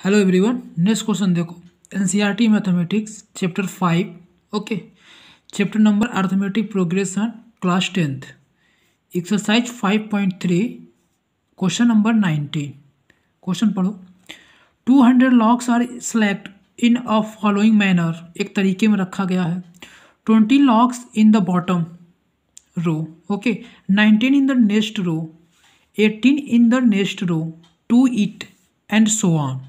Hello everyone, next question देखो। NCERT mathematics chapter 5, okay. Chapter number arithmetic progression, class 10th, exercise 5.3, question number 19। Question पढ़ो। 200 logs are select in a following manner, एक तरीके में रखा गया है। 20 logs in the bottom row, okay, 19 in the next row, 18 in the next row, to it, and so on.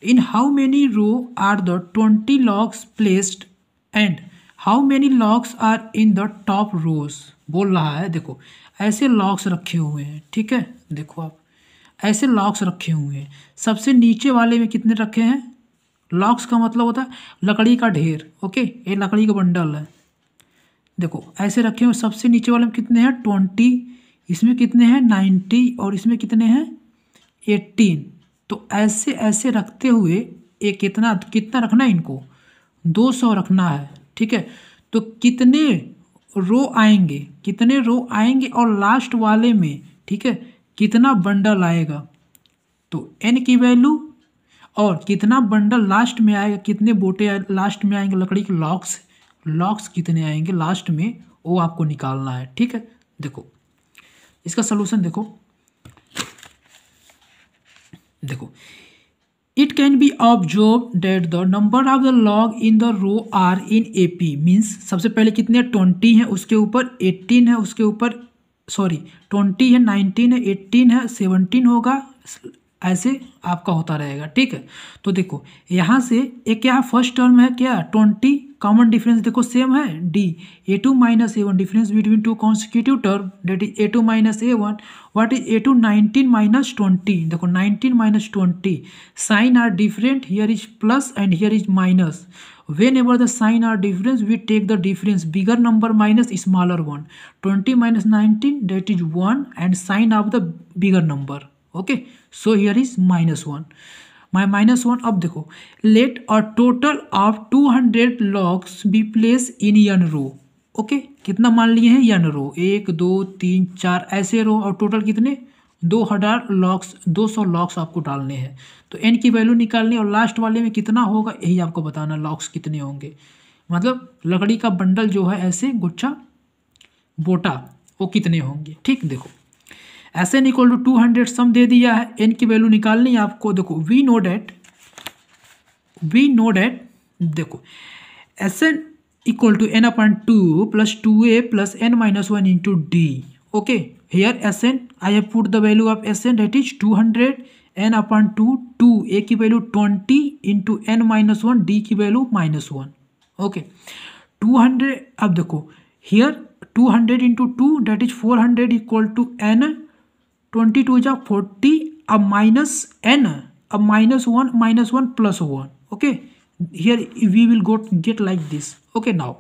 In how many row are the 20 logs placed and how many logs are in the top rows? बोल रहा है, देखो ऐसे logs रखे हुए हैं, ठीक है। देखो आप ऐसे लॉग्स रखे हुए हैं। सबसे नीचे वाले में कितने रखे हैं? लॉग्स का मतलब होता है लकड़ी का ढेर, ओके, ये लकड़ी का बंडल है। देखो ऐसे रखे हुए। सबसे नीचे वाले में कितने हैं? 20, इसमें कितने हैं? 90, और इसमें कितने हैं? 18। तो ऐसे ऐसे रखते हुए एक कितना कितना रखना है इनको? 200 रखना है, ठीक है। तो कितने रो आएंगे? कितने रो आएंगे और लास्ट वाले में, ठीक है, कितना बंडल आएगा? तो n की वैल्यू और कितना बंडल लास्ट में आएगा, कितने बोटे लास्ट में आएंगे लकड़ी के लॉक्स कितने आएंगे लास्ट में, वो आपको निकालना है, ठीक है। देखो इसका सलूशन देखो it can be observe that the number of the log in the row are in AP means सबसे पहले कितने 20 है, उसके ऊपर 18 है, उसके ऊपर 20 है, 19 है, 18 है, 17 होगा, ऐसे आपका होता रहेगा, ठीक है। तो देखो यहाँ से एक क्या फर्स्ट टर्म है, क्या 20, कॉमन डिफरेंस देखो सेम है D, A2 minus A1, difference between two consecutive term that is A2 minus A1। What is A2? 19 minus 20। देखो 19 minus 20, sign are different, here is plus and here is minus. Whenever the sign are difference, we take the difference bigger number minus smaller one. 20 minus 19, that is 1, and sign of the bigger number. Okay, so here is -1. My -1. अब देखो, let a total of 200 logs be placed in n row. Okay, कितना मान लिए हैं? n रो, 1 2 3 4 ऐसे रो, और total कितने? 200 locks आपको डालने हैं। तो n की वैल्यू निकालनी, और लास्ट वाले में कितना होगा यही आपको बताना, लॉक्स कितने होंगे। मतलब लकड़ी का बंडल जो है ऐसे गुच्छा बोटा, वो कितने होंगे, ठीक। देखो SN इक्वल टू 200 सम दे दिया है, n की वैल्यू निकालनी है आपको। देखो वी नो डेट देखो SN equal to n/2 plus 2a plus n minus 1 into d, okay. Here SN I have put the value of SN that is 200, n/2, 2a की value 20 into n minus 1, d की value -1, okay. 200, अब देखो here 200 into 2 that is 400 equal to n, 22 जा 40, अब minus n, अब -1 plus 1, okay. Here we will get like this, okay. Now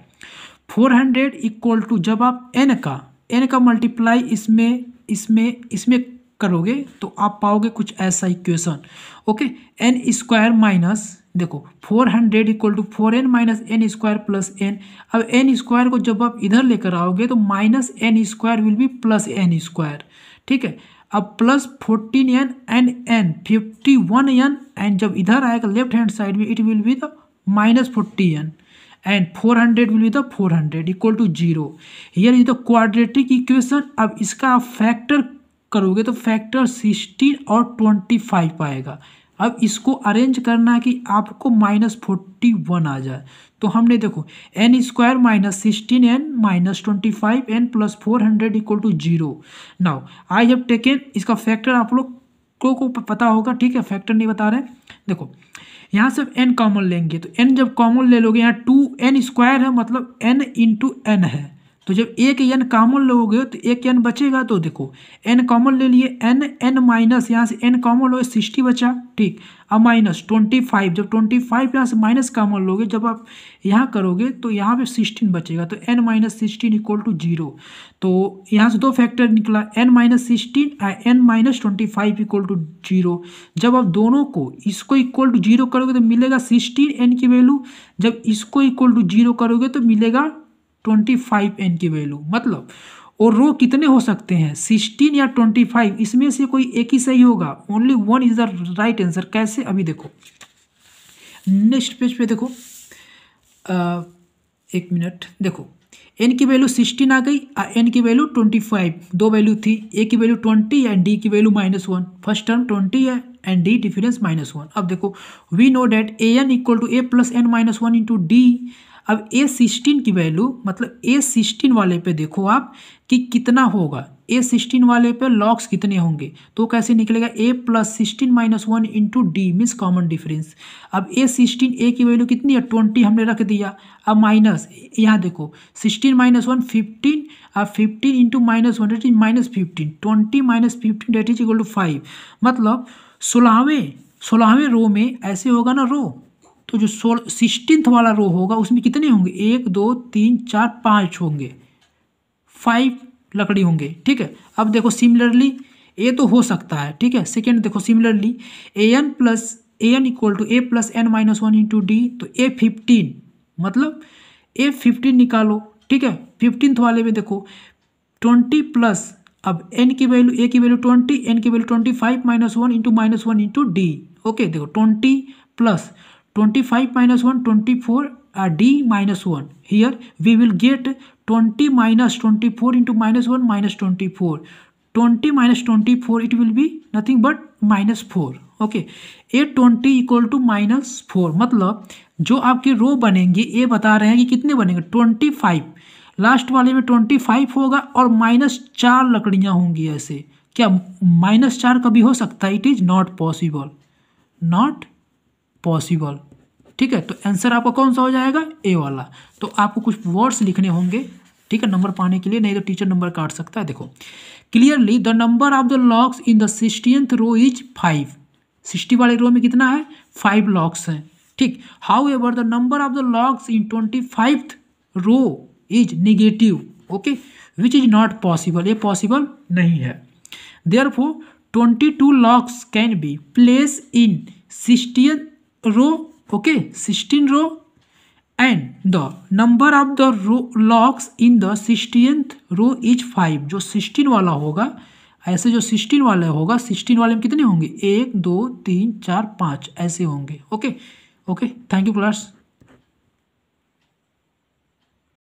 400 equal to, जब आप n का मल्टीप्लाई इसमें करोगे तो आप पाओगे कुछ ऐसा equation, okay. n square minus, देखो 400 equal to 4n minus n square plus n। अब n स्क्वायर को जब आप इधर लेकर आओगे तो minus n square will be plus n square, ठीक है। अब plus 14n and n 51n, and जब इधर आएगा लेफ्ट हैंड साइड में, it will be the -40n, and 400 will be the 400 equal to 0। Here is the quadratic equation. अब इसका आप फैक्टर करोगे तो फैक्टर 16 और 25 आएगा। अब इसको अरेंज करना है कि आपको -41 आ जाए। तो हमने देखो n square minus 16n minus 25n plus 400 equal to 0। Now I have taken, इसका फैक्टर आप लोग को पता होगा, ठीक है, फैक्टर नहीं बता रहे। देखो यहाँ से n कॉमन लेंगे, तो n जब कॉमन ले लोगे, यहाँ 2n स्क्वायर है मतलब n इंटू n है, तो जब एक n कॉमन लोगे तो एक n बचेगा। तो देखो n कॉमन ले लिए, n माइनस, यहाँ से n कॉमन लोगे 60 बचा, ठीक। अब माइनस 25, जब 25 यहाँ से माइनस कॉमन लोगे, जब आप यहाँ करोगे तो यहाँ पे 16 बचेगा, तो n माइनस 16 इक्वल टू 0। तो यहाँ से दो फैक्टर निकला, n minus 16 n minus 25 equal to 0। जब आप दोनों को इसको इक्वल टू 0 करोगे तो मिलेगा 16n की वैल्यू, जब इसको इक्वल टू 0 करोगे तो मिलेगा 25n की वैल्यू। मतलब और रो कितने हो सकते हैं 16 या 25, इसमें से कोई एक ही सही होगा, only one is the right answer. कैसे, अभी देखो नेक्स्ट पेज पे देखो, एक मिनट देखो, n की वैल्यू 16 आ गई, n की वैल्यू 25, दो वैल्यू थी, a की वैल्यू 20 एंड d की वैल्यू -1, फर्स्ट टर्म 20 है एंड d डिफरेंस -1। अब देखो we know that an equal to a plus n minus one into d. अब a16 की वैल्यू मतलब a16 वाले पे देखो आप कि कितना होगा, a16 वाले पे लॉग्स कितने होंगे, तो कैसे निकलेगा a plus 16 minus one into D means common difference. अब a16 a की वैल्यू कितनी है 20 हमने रख दिया, अब माइनस यहाँ देखो 16 माइनस 1 15, अब 15 into -1 that is -15, 20 minus 15 that is equal to 5। मतलब 16वें रो में ऐसे होगा ना रो, तो जो 16th वाला रो होगा उसमें कितने होंगे 1 2 3 4 5 होंगे, 5 लकड़ी होंगे, ठीक है। अब देखो सिमिलरली ए तो हो सकता है, ठीक है। सेकेंड देखो similarly an equal to a plus n minus one into d, तो a15 मतलब a15 निकालो, ठीक है। 15th वाले में देखो 20 प्लस, अब n की वैल्यू a की वैल्यू 20, n की value 25 minus one into d. Okay देखो 20 plus 25 minus 1 24 d minus 1, here we will get 20 minus 24 into -1 minus 24, 20 minus 24 it will be nothing but -4। Okay a20 equal to -4, मतलब जो आपके रो बनेंगे ये बता रहे हैं कि कितने बनेंगे 25, लास्ट वाले में 25 होगा और -4 लकड़ियां होंगी। ऐसे क्या -4 कभी हो सकता है, it is not possible, not possible, ठीक है। तो आंसर आपका कौन सा हो जाएगा ए वाला। तो आपको कुछ वर्ड्स लिखने होंगे, ठीक है, नंबर पाने के लिए, नहीं तो टीचर नंबर काट सकता है। देखो clearly the number of the logs in the 60th row is 5, 60 वाले रो में कितना है 5 लॉग्स हैं, ठीक। However the number of the logs in 25th row is negative, okay, which is not possible, ये पॉसिबल नहीं है। Therefore 22 logs can be place in 60th row, okay 16 row and the number of the locks in the 60th row is 5। जो 16 वाला होगा, ऐसे जो 16 वाला होगा 16 वाले में कितने होंगे 1 2 3 4 5 ऐसे होंगे। Okay thank you class.